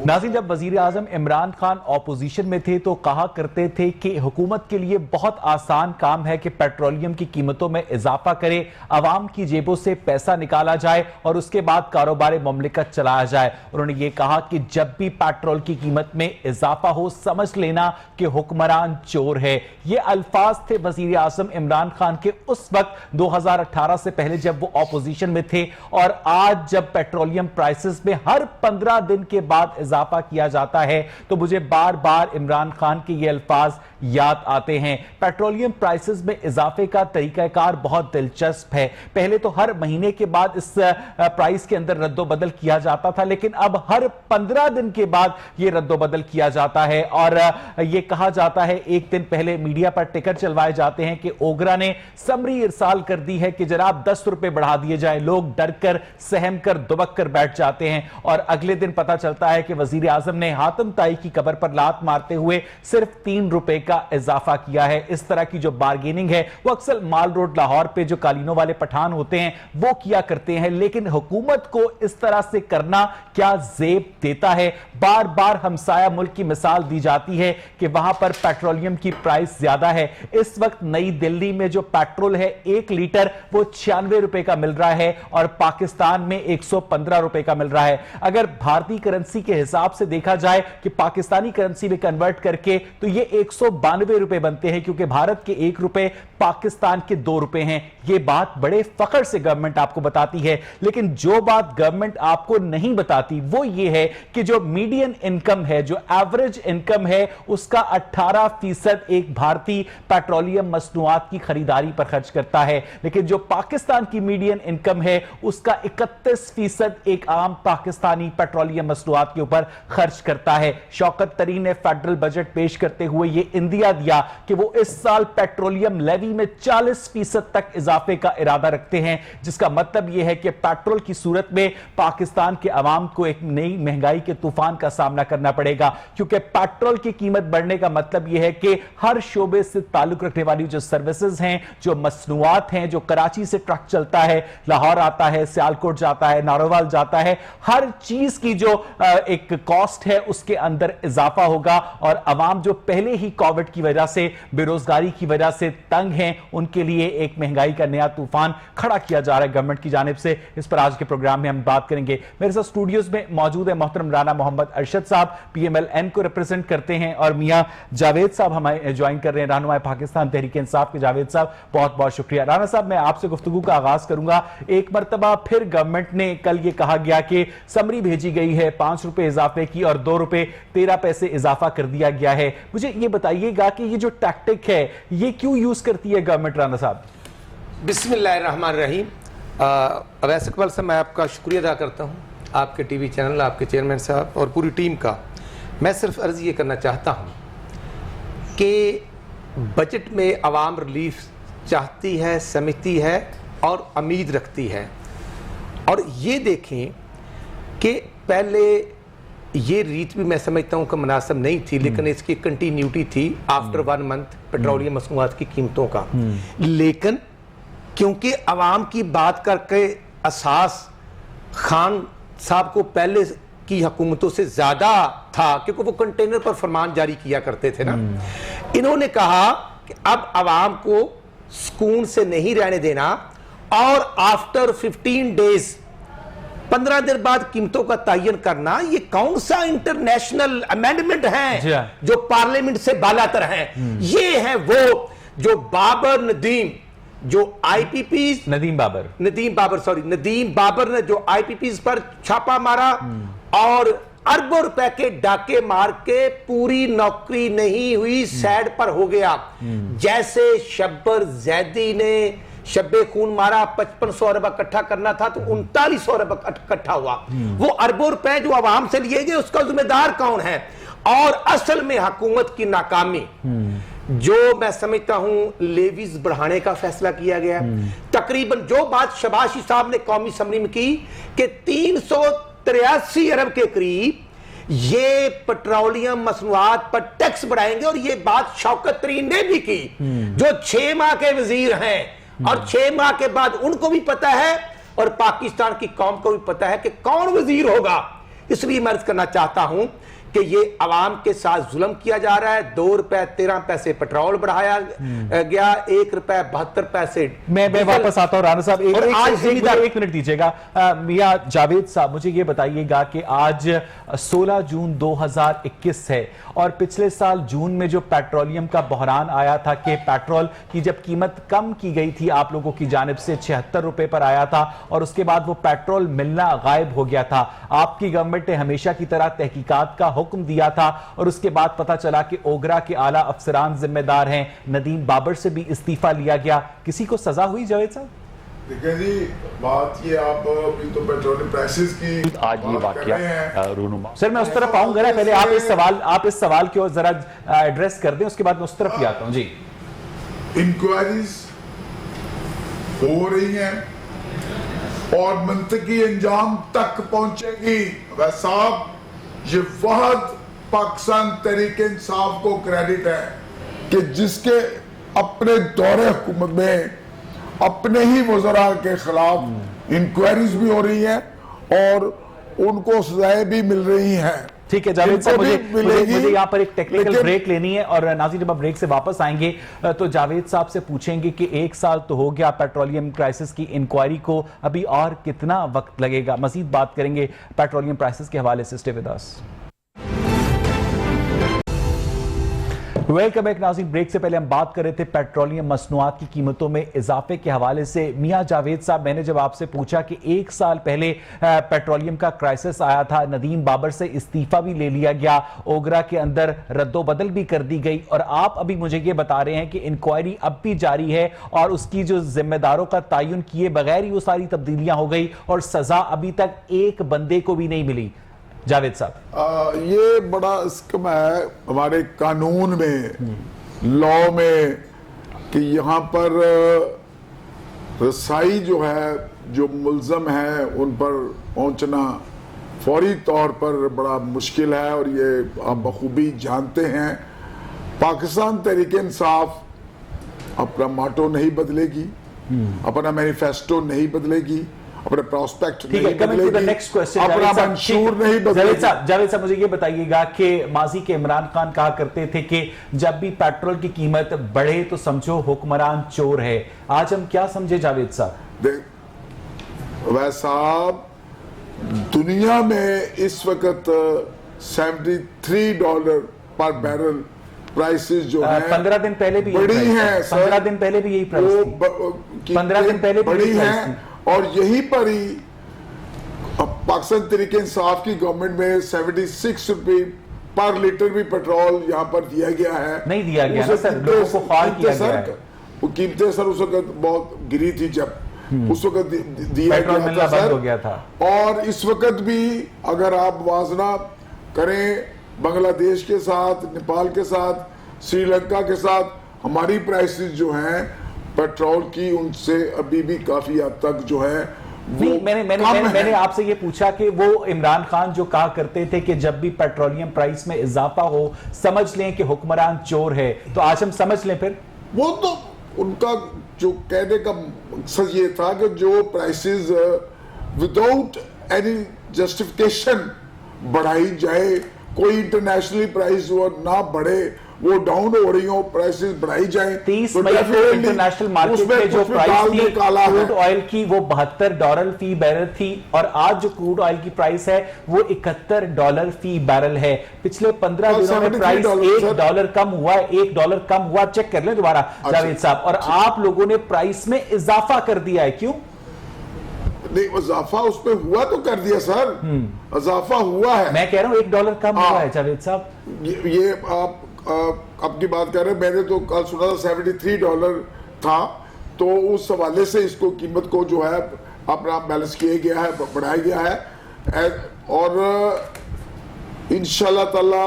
नाज़रीन, जब वजीर आजम इमरान खान ऑपोजिशन में थे तो कहा करते थे कि हुकूमत के लिए बहुत आसान काम है कि पेट्रोलियम की कीमतों में इजाफा करे, अवाम की जेबों से पैसा निकाला जाए और उसके बाद कारोबार मुमलिकत चलाया जाए। उन्होंने ये कहा कि जब भी पेट्रोल की कीमत में इजाफा हो समझ लेना कि हुक्मरान चोर है। ये अल्फाज थे वजीर आजम इमरान खान के उस वक्त 2018 से पहले जब वो ऑपोजिशन में थे। और आज जब पेट्रोलियम प्राइसेस में हर 15 दिन के बाद इजाफा किया जाता है तो मुझे बार बार इमरान खान के ये अल्फाज याद आते हैं। पेट्रोलियम प्राइसेस में इजाफे का तरीकाकार बहुत दिलचस्प है। पहले तो हर महीने के बाद इस प्राइस के अंदर रद्दोबदल किया जाता था, लेकिन अब हर 15 दिन के बाद यह रद्दोबदल किया जाता है। और यह कहा जाता है, एक दिन पहले मीडिया पर टिकर चलवाए जाते हैं कि ओगरा ने समरी इरसाल कर दी है कि जनाब 10 रुपए बढ़ा दिए जाए। लोग डर कर, सहम कर, दुबक कर बैठ जाते हैं। और अगले दिन पता चलता है कि वजीर आजम ने हातिम ताई की कब्र पर लात मारते हुए सिर्फ 3 रुपए का इजाफा किया है। इस तरह की जो बार्गेनिंग है वो अक्सर माल रोड लाहौर पे जो कालीनों वाले पठान होते हैं वो किया करते हैं, लेकिन हुकूमत को इस तरह से करना क्या जेब देता है? बार बार हमसाया मुल्क की मिसाल दी जाती है कि वहां पर पेट्रोलियम की प्राइस ज्यादा है। इस वक्त नई दिल्ली में जो पेट्रोल है 1 लीटर वो 96 रुपए का मिल रहा है और पाकिस्तान में 115 रुपए का मिल रहा है। अगर भारतीय करेंसी के हिसाब से देखा जाए कि पाकिस्तानी करेंसी में कन्वर्ट करके तो ये 192 रुपए बनते हैं, क्योंकि भारत के 1 रुपए पाकिस्तान के 2 रुपए हैं। ये बात बड़े फख्र से गवर्नमेंट आपको बताती है, लेकिन जो बात गवर्नमेंट आपको नहीं बताती वो ये है कि जो मीडियन इनकम है, जो एवरेज इनकम है, उसका 18% एक भारतीय पेट्रोलियम मसनूआत की खरीदारी पर खर्च करता है, लेकिन जो पाकिस्तान की मीडियन इनकम है उसका 31% एक आम पाकिस्तानी पेट्रोलियम मसनूआत के ऊपर खर्च करता है। शौकत तरीन ने फेडरल बजट पेश करते हुए यह इंदिया दिया कि वो इस साल पेट्रोलियम लेवी में 40% तक इजाफे का इरादा रखते हैं, जिसका मतलब यह है कि पेट्रोल की सूरत में पाकिस्तान के अवाम को एक नई महंगाई के तूफान का सामना करना पड़ेगा। क्योंकि पेट्रोल की कीमत बढ़ने का मतलब यह है कि हर शोबे से ताल्लुक रखने वाली जो सर्विसेज हैं, जो मसनूआत हैं, जो कराची से ट्रक चलता है, लाहौर आता है, सियालकोट जाता है, नारोवाल जाता है, हर चीज की जो एक कॉस्ट है उसके अंदर इजाफा होगा। और अवाम जो पहले ही कोविड की वजह से, बेरोजगारी की वजह से तंग हैं, उनके लिए एक महंगाई का नया तूफान खड़ा किया जा रहा है गवर्नमेंट की जानिब से। इस पर आज के प्रोग्राम में हम बात करेंगे। मेरे साथ स्टूडियोज में मौजूद है मोहतरम राना मोहम्मद अरशद साहब, PMLN को रिप्रेजेंट करते हैं, और मियां जावेद साहब हमें ज्वाइन कर रहे हैं, रहनुमाए पाकिस्तान तहरीक इंसाफ के। जावेद साहब बहुत बहुत शुक्रिया। राना साहब, मैं आपसे गुफ्तगू का आगाज करूंगा। एक मरतबा फिर गवर्नमेंट ने कल यह कहा गया कि समरी भेजी गई है 5 रुपए इजाफे की और 2 रुपए 13 पैसे इजाफा कर दिया गया है। मुझे यह बताइएगा कि ये जो टैक्टिक है ये क्यों यूज करती है गवर्नमेंट? राना साहब, बिस्मिल्लाहिर्रहमानिर्रहीम। अवैस इकबाल साहब, मैं आपका शुक्रिया अदा करता हूँ, आपके टीवी चैनल, आपके चेयरमैन साहब और पूरी टीम का। मैं सिर्फ अर्ज ये करना चाहता हूँ कि बजट में आवाम रिलीफ चाहती है, समझती है और उम्मीद रखती है। और ये देखें कि पहले ये रीत भी मैं समझता हूँ कि मुनासिब नहीं थी, लेकिन इसकी कंटिन्यूटी थी आफ्टर 1 मंथ पेट्रोलियम मसनूआत की कीमतों का। लेकिन क्योंकि अवाम की बात करके असास खान साहब को पहले की हुकूमतों से ज्यादा था, क्योंकि वो कंटेनर पर फरमान जारी किया करते थे ना। इन्होंने कहा कि अब अवाम को सुकून से नहीं रहने देना और आफ्टर 15 डेज 15 दिन बाद कीमतों का तयन करना। ये कौन सा इंटरनेशनल अमेंडमेंट है जो पार्लियामेंट से बालातर है? ये है वो जो बाबर नदीम, जो IPPs, नदीम बाबर ने जो IPPs पर छापा मारा और अरबों रुपए के डाके मार के पूरी नौकरी नहीं हुई, सैड पर हो गया। जैसे शब्बर जैदी ने शब्बे खून मारा, 5500 अरब इकट्ठा करना था तो 3900 अरब इकट्ठा हुआ। वो अरबों रुपए जो आवाम से लिए गए उसका जिम्मेदार कौन है? और असल में हुकूमत की नाकामी, जो मैं समझता हूं लेवीज बढ़ाने का फैसला किया गया। तकरीबन जो बात शबाशी साहब ने कौमी असम्बली में की कि 383 अरब के करीब ये पेट्रोलियम मसनूआत पर टैक्स बढ़ाएंगे, और ये बात शौकत तरीन ने भी की जो 6 माह के वजीर हैं, और 6 माह के बाद उनको भी पता है और पाकिस्तान की कौम को भी पता है कि कौन वजीर होगा इसलिए मैं अर्ज करना चाहता हूं कि ये अवाम के साथ जुल्म किया जा रहा है। 2 रुपए 13 पैसे पेट्रोल बढ़ाया गया, 1 रुपए 72 पैसे। मैं वापस आता हूं राणा साहब, एक मिनट दीजिएगा। मियां जावेद साहब, मुझे ये बताइएगा कि आज 16 जून 2021 है और पिछले साल जून में जो पेट्रोलियम का बहरान आया था कि पेट्रोल की जब कीमत कम की गई थी आप लोगों की जानिब से 76 रुपए पर आया था और उसके बाद वो पेट्रोल मिलना गायब हो गया था। आपकी गवर्नमेंट ने हमेशा की तरह तहकीकात का हुक्म दिया था और उसके बाद पता चला कि ओगरा के आला अफसरान जिम्मेदार हैं, नदीम बाबर से भी इस्तीफा लिया गया। किसी को सजा हुई जावेद साहब? देखिए जी, बात ये आप अभी तो पेट्रोल प्राइसेस की आज ये वाकया रूनुमा सर, मैं उस तरफ आऊंगा ना, पहले आप इस सवाल की ओर जरा एड्रेस कर दें, उसके बाद मैं उस तरफ भी आता हूं जी। इंक्वायरीज हो रही हैं और मंतकी अंजाम तक पहुंचेगी। वैसे साहब, ये वहद पाकिस्तान तहरीके इंसाफ को क्रेडिट है कि जिसके अपने दौरे हुकूमत में अपने ही वज़रा के खिलाफ इंक्वायरीज भी हो रही हैं और उनको सजाएं भी मिल रही हैं। ठीक है जावेद साहब, मुझे यहाँ पर एक टेक्निकल ब्रेक लेनी है और नाज़रीन जब हम ब्रेक से वापस आएंगे तो जावेद साहब से पूछेंगे कि 1 साल तो हो गया पेट्रोलियम क्राइसिस की इंक्वायरी को, अभी और कितना वक्त लगेगा। मजीद बात करेंगे पेट्रोलियम क्राइसिस के हवाले से। Stay with us. Welcome back नाज़रीन। ब्रेक से पहले हम बात कर रहे थे पेट्रोलियम मसनूआत की कीमतों में इजाफे के हवाले से। मियां जावेद साहब, मैंने जब आपसे पूछा कि 1 साल पहले पेट्रोलियम का क्राइसिस आया था, नदीम बाबर से इस्तीफा भी ले लिया गया, ओगरा के अंदर रद्दोबदल भी कर दी गई और आप अभी मुझे ये बता रहे हैं कि इंक्वायरी अब भी जारी है और उसकी जो जिम्मेदारों का तयन किए बगैर ही वो सारी तब्दीलियां हो गई और सजा अभी तक एक बंदे को भी नहीं मिली। जावेद साहब, ये बड़ा स्कम है हमारे कानून में, लॉ में, कि यहाँ पर रसाई जो है, जो मुल्जम है उन पर पहुंचना फौरी तौर पर बड़ा मुश्किल है और ये आप बखूबी जानते हैं। पाकिस्तान तहरीक इंसाफ अपना माटो नहीं बदलेगी, अपना मैनिफेस्टो नहीं बदलेगी, अपने प्रोस्पेक्ट नहीं बदलेगी, नेक्स्ट क्वेश्चन अपना मंशूर नहीं बदलेगी। जावेद साहब, मुझे ये बताइएगा कि माजी के इमरान खान कहा करते थे कि जब भी पेट्रोल की कीमत बढ़े तो समझो हुक्मरान चोर है। आज हम क्या समझे जावेद साहब? वैसा दुनिया में इस वक्त $73 पर बैरल प्राइसेस जो है 15 दिन पहले भी बड़ी हैं, 15 दिन पहले भी यही प्राइस, 15 दिन पहले बड़ी हैं और यहीं पर ही पाकिस्तान तहरीक इंसाफ की गवर्नमेंट में 76 रुपए पर लीटर भी पेट्रोल यहाँ पर दिया गया है। नहीं दिया गया ना सर, लोगों को ख्वार किया गया है। वो कीमतें सर उस वक्त बहुत गिरी थी जब उस वक्त दिया गया था सर, हो गया था। और इस वक्त भी अगर आप मुआवजा करें बांग्लादेश के साथ, नेपाल के साथ, श्रीलंका के साथ, हमारी प्राइसेस जो हैं पेट्रोल की उनसे अभी भी काफी हद तक जो है नहीं, मैंने आपसे ये पूछा कि वो इमरान खान जो कहा करते थे कि जब भी पेट्रोलियम प्राइस में इजाफा हो समझ लें कि हुक्मरान चोर है, तो आज हम समझ लें फिर? वो तो उनका जो कहने का मकसद ये था कि जो प्राइसेस विदाउट एनी जस्टिफिकेशन बढ़ाई जाए, कोई इंटरनेशनल प्राइस वो ना बढ़े, वो डाउन हो रही हो, प्राइसेस बढ़ाई जाए। 30 मई को इंटरनेशनल मार्केट में जो प्राइस थी क्रूड ऑयल की वो $72 फी बैरल थी और आज जो क्रूड ऑयल की प्राइस है वो $71 फी बैरल है। पिछले 15 दिनों में प्राइस $1 कम हुआ है, $1 कम हुआ, चेक कर लें दोबारा जावेद साहब। और आप लोगों ने प्राइस में इजाफा कर दिया है, क्यों? नहीं, इजाफा उसमें हुआ तो कर दिया सर, इजाफा हुआ है। मैं कह रहा हूं $1 कम हुआ है जावेद साहब। ये आप आपकी बात कर रहे हैं, मैंने तो कल सुना था $73 था, तो उस हवाले से इसको कीमत को जो है अपना बैलेंस किया गया है, बढ़ाया गया है। और इंशाल्लाह ताला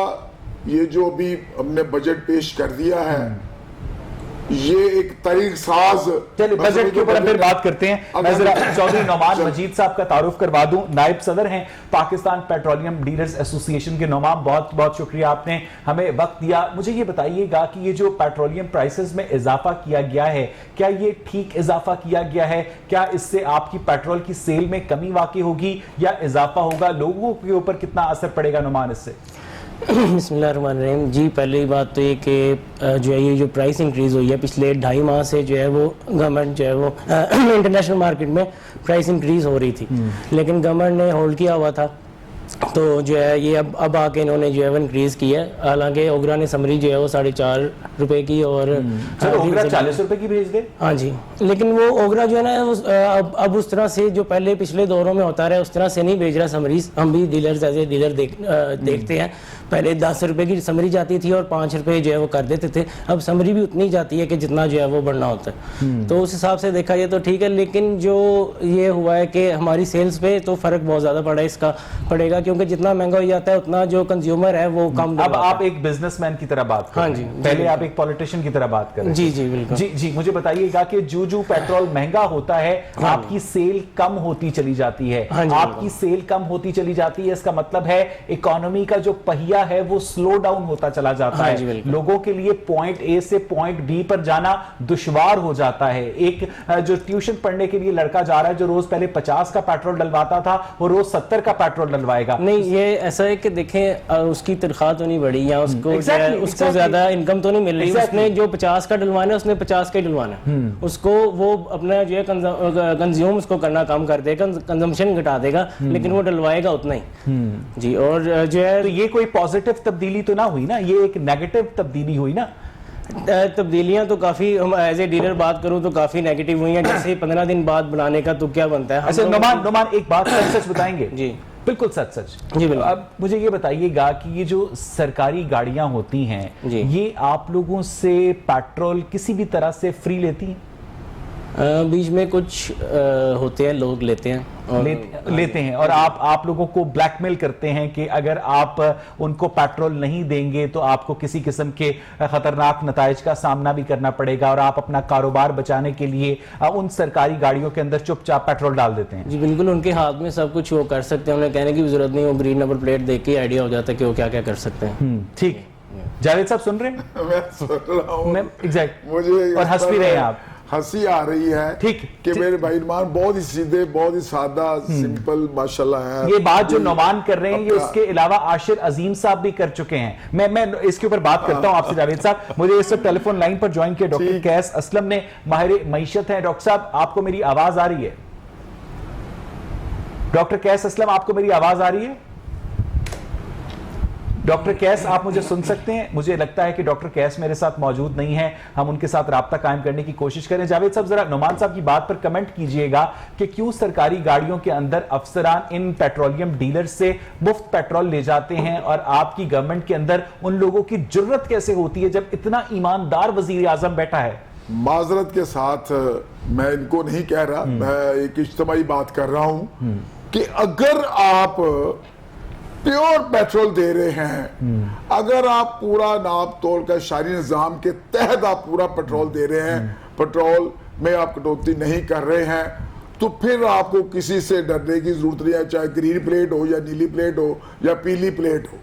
ये जो अभी हमने बजट पेश कर दिया है ये एक तरीक साज। चलिए बजट के ऊपर हम फिर बात करते हैं। मैं जरा चौधरी नौमान मजीद साहब का तारुफ करवा दूं, नायब सदर हैं पाकिस्तान पेट्रोलियम डीलर्स एसोसिएशन के। नौमान, बहुत बहुत शुक्रिया, आपने हमें वक्त दिया। मुझे ये बताइएगा कि ये जो पेट्रोलियम प्राइसेस में इजाफा किया गया है, क्या ये ठीक इजाफा किया गया है? क्या इससे आपकी पेट्रोल की सेल में कमी वाकई होगी या इजाफा होगा? लोगों के ऊपर कितना असर पड़ेगा नौमान इससे? बिस्मिल्लाहिर्रहमानिर्रहीम जी, पहली बात तो ये कि जो है ये जो प्राइस इंक्रीज़ हुई है पिछले 2.5 माह से, जो है वो गवर्नमेंट जो है वो इंटरनेशनल मार्केट में प्राइस इंक्रीज़ हो रही थी, लेकिन गवर्नमेंट ने होल्ड किया हुआ था। तो जो है ये अब आके इन्होंने जो है वो इंक्रीज़ किया है। हालांकि ओगरा ने समरी जो है वो 4.5 रुपए की और चलो ओगरा 40 रुपए की भेज दे। हाँ जी, लेकिन वो ओगरा जो है ना वो अब उस तरह से जो पहले पिछले दौरों में होता रहा उस तरह से नहीं भेज रहा समरीज। हम भी डीलर्स एज ए डीलर देखते हैं, पहले 10 रुपए की समरी जाती थी और 5 रुपए जो है वो कर देते थे। अब समरी भी उतनी जाती है कि जितना जो है वो बढ़ना होता है। तो उस हिसाब से देखा जाए तो ठीक है, लेकिन जो ये हुआ है कि हमारी सेल्स पे तो फर्क बहुत ज्यादा पड़ेगा, क्योंकि जितना महंगा हो जाता है उतना जो कंज्यूमर है वो कम। अब आप एक बिजनेसमैन की तरह बात कर रहे हैं। हाँ जी, पहले आप एक पॉलिटिशियन की तरह बात कर रहे हैं। जी जी बिल्कुल। जी, मुझे बताइएगा कि जो पेट्रोल महंगा होता है आपकी सेल कम होती चली जाती है। आपकी सेल कम होती चली जाती है, इसका मतलब है इकोनॉमी का जो पहिया है वो स्लो डाउन होता चला जाता है। लोगों के लिए पॉइंट ए से पॉइंट बी पर जाना दुश्वार हो जाता है। एक जो ट्यूशन पढ़ने के लिए लड़का जा रहा है, जो रोज पहले 50 का पेट्रोल डलवाता था, वो रोज 70 का पेट्रोल डलवाएगा। नहीं, ये ऐसा है कि देखें उसकी तनख्वाह तो नहीं बढ़ी या उसको उसको ज्यादा इनकम तो नहीं मिल रही। उसने जो 50 का डलवाना है उसने 50 का ही डलवाना है। उसको वो अपना जो है कंज्यूम उसको करना कम कर देगा, कंजम्पशन घटा देगा, लेकिन वो डलवाएगा उतना ही। जी, और जो है तो ये कोई पॉजिटिव तब्दीली तो ना हुई ना, ये एक नेगेटिव तब्दीली हुई ना? तब्दीलियां तो काफी, एज ए डीलर बात करूं तो काफी नेगेटिव हुई हैं। जैसे 15 दिन बाद बनाने का तो क्या बनता है। अच्छा नौमान, एक बात सच बताएंगे? जी बिल्कुल सच जी बिल्कुल। अब मुझे ये बताइएगा कि ये जो सरकारी गाड़ियां होती हैं, ये आप लोगों से पेट्रोल किसी भी तरह से फ्री लेती हैं? बीच में कुछ होते हैं, लोग लेते हैं लेते हैं और आप लोगों को ब्लैकमेल करते हैं कि अगर आप उनको पेट्रोल नहीं देंगे तो आपको किसी किस्म के खतरनाक नताइज का सामना भी करना पड़ेगा, और आप अपना कारोबार बचाने के लिए उन सरकारी गाड़ियों के अंदर चुपचाप पेट्रोल डाल देते हैं। जी बिल्कुल, उनके हाथ में सब कुछ वो कर सकते हैं, उन्हें कहने की भी जरूरत नहीं, वो ग्रीन नंबर प्लेट देख के आइडिया हो जाता है कि वो क्या क्या कर सकते हैं। ठीक, जावेद साहब सुन रहे हैं? मैं सुन रहा हूं, एग्जैक्ट, मुझे और हंस भी रहे हैं आप। हंसी आ रही है ठीक कि मेरे भाई नौमान बहुत ही सीधे, बहुत ही सादा, सिंपल माशाल्लाह है। ये बात जो नौमान कर रहे हैं ये उसके अलावा आशिर अजीम साहब भी कर चुके हैं। मैं इसके ऊपर बात करता हूं आपसे जावेद साहब। मुझे इस टेलीफोन लाइन पर ज्वाइन किया डॉक्टर कैस असलम ने, माहिर मईशत है। डॉक्टर साहब, आपको मेरी आवाज आ रही है? डॉक्टर कैस असलम, आपको मेरी आवाज आ रही है? डॉक्टर कैस, आप मुझे सुन सकते हैं? मुझे लगता है कि डॉक्टर कैस मेरे साथ मौजूद नहीं है, हम उनके साथ राब्ता कायम करने की कोशिश करें। जावेद साहब, जरा नौमान साहब की बात पर कमेंट कीजिएगा कि क्यों सरकारी गाड़ियों के अंदर अफसरान इन पेट्रोलियम डीलर से मुफ्त पेट्रोल ले जाते हैं, और आपकी गवर्नमेंट के अंदर उन लोगों की जुर्रत कैसे होती है जब इतना ईमानदार वजीर आजम बैठा है? माजरत के साथ मैं इनको नहीं कह रहा, मैं एक इज्तिमाई बात कर रहा हूं कि अगर आप प्योर पेट्रोल दे रहे हैं, अगर आप पूरा नाप तोल का शहरी निजाम के तहत आप पूरा पेट्रोल दे रहे हैं, पेट्रोल में आप कटौती नहीं कर रहे हैं, तो फिर आपको किसी से डरने की जरूरत नहीं है, चाहे ग्रीन प्लेट हो या नीली प्लेट हो या पीली प्लेट हो।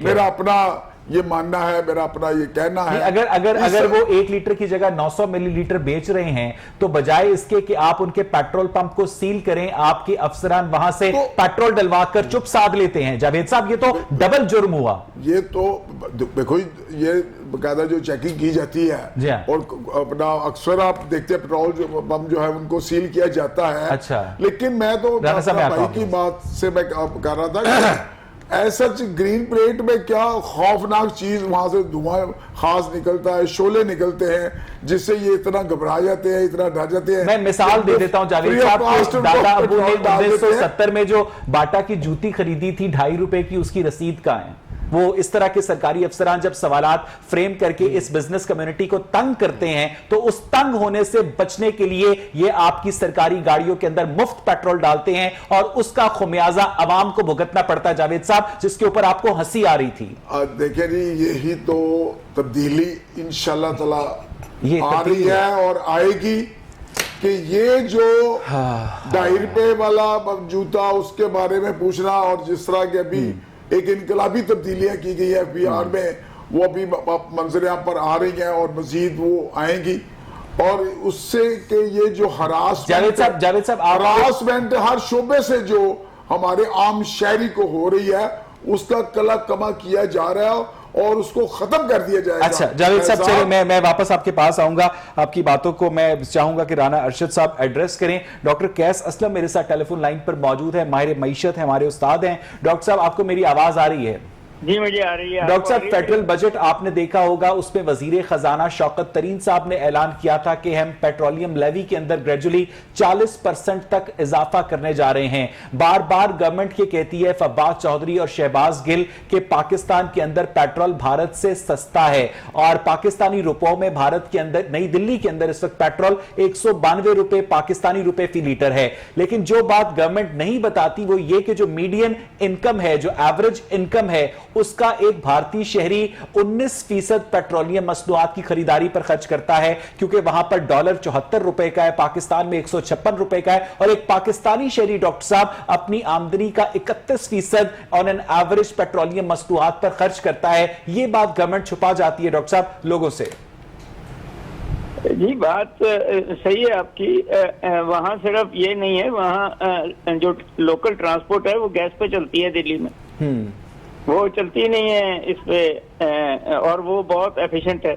मेरा अपना ये मानना है, मेरा अपना ये कहना है। अगर वो 1 लीटर की जगह 900 मिलीलीटर बेच रहे हैं, तो बजाय इसके कि आप उनके पेट्रोल पंप को सील करें, आपके अफसरान वहां से पेट्रोल डलवा कर चुप साध लेते हैं। जावेद साहब, ये तो डबल जुर्म हुआ। ये तो देखो, ये बकायदा जो चेकिंग की जाती है और अपना अक्सर आप देखते हैं पेट्रोल पंप जो है उनको सील किया जाता है। अच्छा, लेकिन मैं तो भाई की बात से मैं कर रहा था ऐसा ग्रीन प्लेट में क्या खौफनाक चीज, वहां से धुआं खास निकलता है, शोले निकलते हैं, जिससे ये इतना घबरा जाते हैं, इतना डर जाते हैं। मैं मिसाल दे देता हूं जावेद साहब, दादा अबू ने 1970 में जो बाटा की जूती खरीदी थी 2.5 रुपए की, उसकी रसीद कहां है? वो इस तरह के सरकारी अफसरान जब सवालात फ्रेम करके इस बिजनेस कम्युनिटी को तंग करते हैं तो उस तंग होने से बचने के लिए ये आपकी सरकारी गाड़ियों के अंदर मुफ्त पेट्रोल डालते हैं और उसका खुमियाजा अवाम को भुगतना पड़ता है। जावेद साहब, जिसके ऊपर आपको हंसी आ रही थी। देखिए जी, यही तो तब्दीली इंशाल्लाह ताला ये आ रही है और आएगी कि ये जो 2.5 रुपए वाला जूता उसके बारे में पूछना, और जिस तरह के अभी एक इनकलाबी तब्दीलियां की गई है बिहार में, वो अभी मंजर पर आ रही हैं और मजीद वो आएंगी, और उससे कि ये जो जावेद साहब हरासमेंट हर शोबे से जो हमारे आम शहरी को हो रही है उसका कला कमा किया जा रहा है और उसको खत्म कर दिया जाएगा। अच्छा जावेद साहब, चलिए मैं वापस आपके पास आऊंगा। आपकी बातों को मैं चाहूंगा कि राना अरशद साहब एड्रेस करें। डॉक्टर कैस असलम मेरे साथ टेलीफोन लाइन पर मौजूद है, माहिर मईशत है, हमारे उस्ताद हैं। डॉक्टर साहब, आपको मेरी आवाज आ रही है? जी मुझे आ रही है। डॉक्टर साहब, फेडरल बजट आपने देखा होगा, उसमें वजीर खजाना शौकत तरीन साहब ने ऐलान किया था कि हम पेट्रोलियम लेवी के अंदर ग्रेजुअली 40% तक इजाफा करने जा रहे हैं। बार बार गवर्नमेंट ये कहती है, अब्बास चौधरी और शहबाज गिल, के पाकिस्तान के अंदर पेट्रोल भारत से सस्ता है और पाकिस्तानी रुपयों में भारत के अंदर, नई दिल्ली के अंदर इस वक्त पेट्रोल 192 रुपए पाकिस्तानी रुपए फी लीटर है। लेकिन जो बात गवर्नमेंट नहीं बताती वो ये कि जो मीडियन इनकम है, जो एवरेज इनकम है, उसका एक भारतीय शहरी 19% पेट्रोलियम मसनूआत की खरीदारी पर खर्च करता है, क्योंकि वहां पर डॉलर 74 रुपए का है, पाकिस्तान में 156 रुपए का है, और एक पाकिस्तानी शहरी डॉक्टर साहब अपनी आमदनी का 31% ऑन एन एवरेज पेट्रोलियम मसनूआत पर खर्च करता है। यह बात गवर्नमेंट छुपा जाती है डॉक्टर साहब लोगों से। जी बात सही है आपकी। वहाँ सिर्फ ये नहीं है, वहाँ जो लोकल ट्रांसपोर्ट है वो गैस पे चलती है दिल्ली में, वो चलती नहीं है इस पे, और वो बहुत एफिशिएंट है।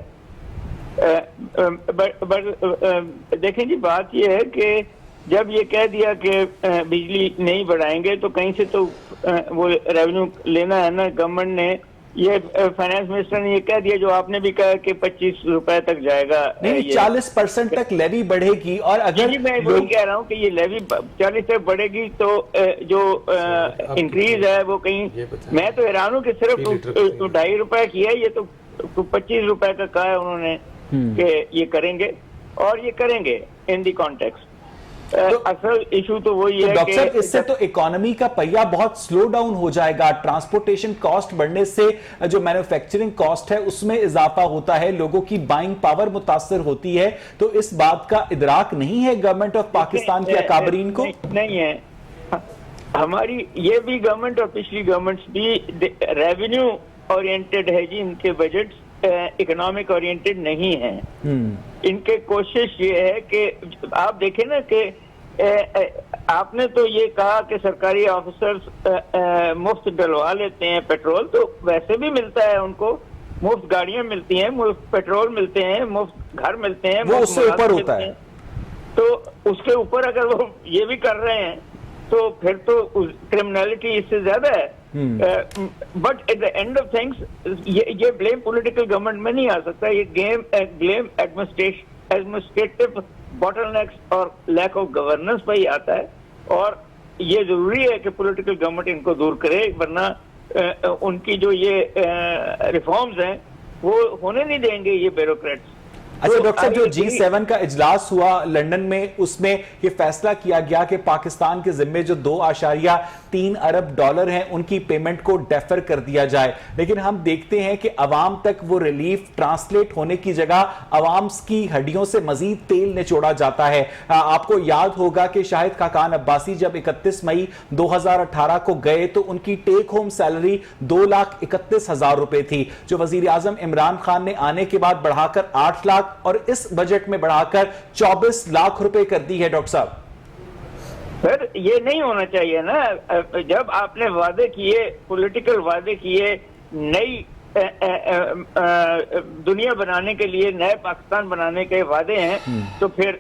बट देखें जी, बात ये है कि जब ये कह दिया कि बिजली नहीं बढ़ाएंगे तो कहीं से तो वो रेवेन्यू लेना है ना। गवर्नमेंट ने, ये फाइनेंस मिनिस्टर ने ये कह दिया, जो आपने भी कहा कि 25 रुपए तक जाएगा। नहीं, 40% तक लेवी बढ़ेगी, और अगर मैं वही कह रहा हूँ कि ये लेवी 40 तक बढ़ेगी तो जो इंक्रीज है वो कहीं, मैं तो हैरान हूँ कि सिर्फ 2.5 रुपए की है, ये तो 25 रुपए का कहा है उन्होंने कि ये करेंगे, और ये करेंगे इन दी कॉन्टेक्स्ट। असल इशू तो वही है डॉक्टर साहब, इससे तो इकोनॉमी का पहिया बहुत स्लो डाउन हो जाएगा। ट्रांसपोर्टेशन कॉस्ट बढ़ने से जो मैन्युफैक्चरिंग कॉस्ट है उसमें इजाफा होता है, लोगों की बाइंग पावर मुतासर होती है। तो इस बात का इदराक नहीं है गवर्नमेंट ऑफ पाकिस्तान के अकाबरीन को? नहीं है। हमारी ये भी गवर्नमेंट और पिछली गवर्नमेंट्स भी रेवेन्यू ओरिएंटेड है जी, इनके बजट इकोनॉमिक ओरिएंटेड नहीं है। इनके कोशिश ये है कि आप देखें ना कि आपने तो ये कहा कि सरकारी ऑफिसर्स मुफ्त डलवा लेते हैं पेट्रोल, तो वैसे भी मिलता है उनको, मुफ्त गाड़ियां मिलती हैं, मुफ्त पेट्रोल मिलते हैं, मुफ्त घर मिलते हैं, वो उससे ऊपर होता है। तो उसके ऊपर अगर वो ये भी कर रहे हैं तो फिर तो क्रिमिनलिटी इससे ज्यादा है। But at the end of things ये ब्लेम पॉलिटिकल गवर्नमेंट में नहीं आ सकता, ये ब्लेम एडमिनिस्ट्रेटिव बॉटलनेक्स और लैक ऑफ गवर्नेंस पर ही आता है। और ये जरूरी है कि पॉलिटिकल गवर्नमेंट इनको दूर करे, वरना उनकी जो ये रिफॉर्म्स हैं वो होने नहीं देंगे ये ब्यूरोक्रेट्स। अच्छा डॉक्टर साहब, जो G7 का इजलास हुआ लंदन में, उसमें ये फैसला किया गया कि पाकिस्तान के जिम्मे जो 2.3 अरब डॉलर हैं उनकी पेमेंट को डेफर कर दिया जाए। लेकिन हम देखते हैं कि अवाम तक वो रिलीफ ट्रांसलेट होने की जगह अवाम की हड्डियों से मजीद तेल निचोड़ा जाता है। आपको याद होगा कि शाहिद खाकान अब्बासी जब 31 मई 2018 को गए तो उनकी टेक होम सैलरी 2,31,000 रुपए थी, जो वजीर आजम इमरान खान ने आने के बाद बढ़ाकर 8 लाख और इस बजट में बढ़ाकर 24 लाख रुपए कर दी है। डॉक्टर साहब, सर ये नहीं होना चाहिए ना। जब आपने वादे किए, पॉलिटिकल वादे किए, नई दुनिया बनाने के लिए, नए पाकिस्तान बनाने के वादे हैं, तो फिर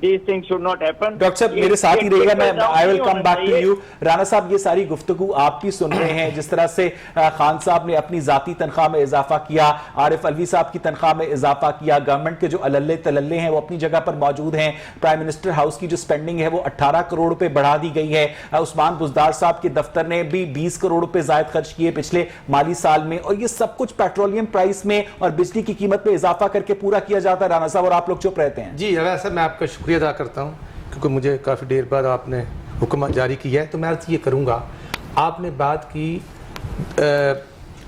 these things should not happen। Doctor साहब मेरे साथ ही रहिएगा, मैं I will come back to you. Rana साहब, ये सारी गुफ्तगू आप भी सुन रहे हैं, जिस तरह से खान साहब ने अपनी जाती तनख्वाह में इजाफा किया, आरिफ अलवी साहब की तनख्वाह में इजाफा किया, गवर्नमेंट के जो अल्ले तलल्ले हैं वो अपनी जगह पर मौजूद हैं, प्राइम मिनिस्टर हाउस की जो स्पेंडिंग है वो 18 करोड़ रुपए बढ़ा दी गई है, उस्मान बुजदार साहब के दफ्तर ने भी 20 करोड़ रुपए जायद खर्च किए पिछले माली साल में, और ये सब कुछ पेट्रोलियम प्राइस में और बिजली की कीमत में इजाफा करके पूरा किया जाता है। राणा साहब, और आप लोग चुप रहते हैं। जी वैसे मैं आपका शुक्रिया अदा करता हूँ, क्योंकि मुझे काफ़ी देर बाद आपने हुक्म जारी किया है, तो मैं अर्ज़ ये करूँगा, आपने बात की